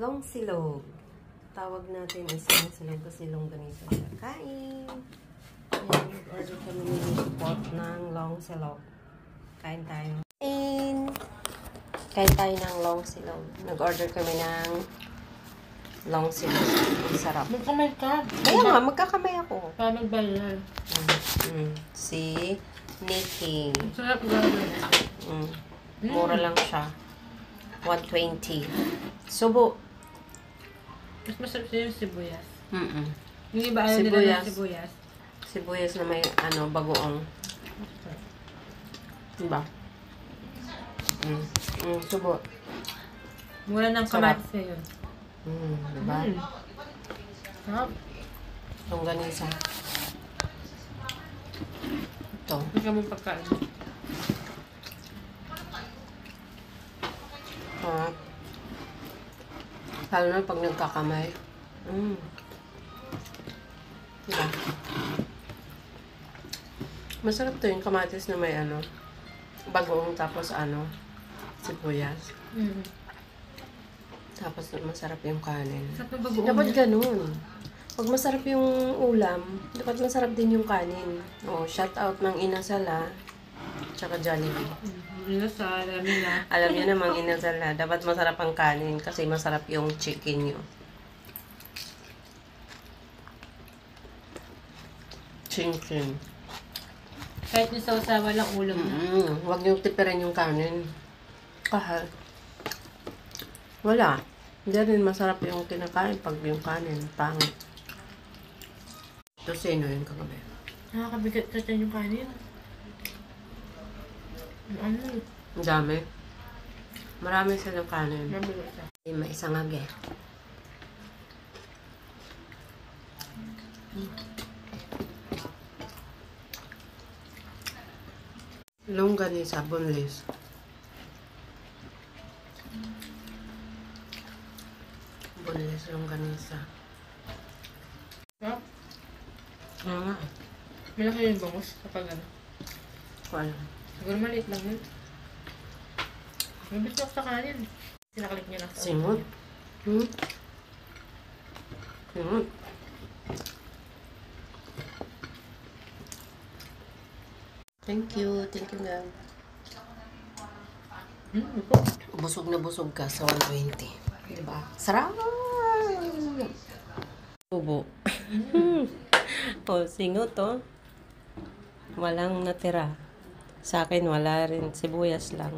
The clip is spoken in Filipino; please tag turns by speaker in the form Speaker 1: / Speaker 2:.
Speaker 1: Long silog. Tawag natin is long silog kasi longganisa siya. Kain! Ayan, nag-order kami ng pot ng long silog. Kain tayo. Kain tayo ng long silog. Nag-order kami ng long silog. Ang sarap.
Speaker 2: Magkamay ka.
Speaker 1: Kaya nga, magkakamay ako.
Speaker 2: Para magbayad.
Speaker 1: Si Nikki.
Speaker 2: Sarap gawin.
Speaker 1: Mura lang siya. 120. Subo.
Speaker 2: Mas masarap siya yung sibuyas. Yung iba ayaw
Speaker 1: Sibuyas.
Speaker 2: nila ng sibuyas.
Speaker 1: Sibuyas na may bagoong. Diba? Subo.
Speaker 2: Mura ng
Speaker 1: Sarap.
Speaker 2: kamatis na yun.
Speaker 1: Diba?
Speaker 2: Sarap.
Speaker 1: Longganisa. Ito.
Speaker 2: Hindi ka mong pagkain.
Speaker 1: Lalo na pag nagkakamay. Diba? Masarap to yung kamatis na may bagoong tapos sibuyas. Tapos masarap yung kanin.
Speaker 2: Sarap na bagoong.
Speaker 1: Dapat ganun. Pag masarap yung ulam, dapat masarap din yung kanin. Shout out ng Inasala, tsaka Jollibee.
Speaker 2: Inasal, alam nila.
Speaker 1: Alam niyo namang Inasala, dapat masarap ang kanin kasi masarap yung chicken nyo. Chicken.
Speaker 2: Kahit yung sausawa lang ulam na.
Speaker 1: Huwag niyong tipirin yung kanin. Kahal. Wala. Hindi rin masarap yung kinakain pag yung kanin. Pangit. Ito sino yung kagabi?
Speaker 2: Nakakabigat ka dyan yung kanin. Ano?
Speaker 1: Ang dami. Marami silang kanin.
Speaker 2: Mabigat siya.
Speaker 1: May isang age. Longganisa, boneless. Boneless longganisa.
Speaker 2: Ha?
Speaker 1: Oo nga.
Speaker 2: Malaki yung bangus kapag ano.
Speaker 1: Ko alam.
Speaker 2: Siguro maliit lang yun. Mabis ako sa kanin. Sinakalik niya lang sa
Speaker 1: Simot. Simot. Thank you. Thank you, God. Busog na busog ka sa 120. Diba? Sarap! Tubo. Singot to. Walang natira. Sa akin, wala rin. Sibuyas lang.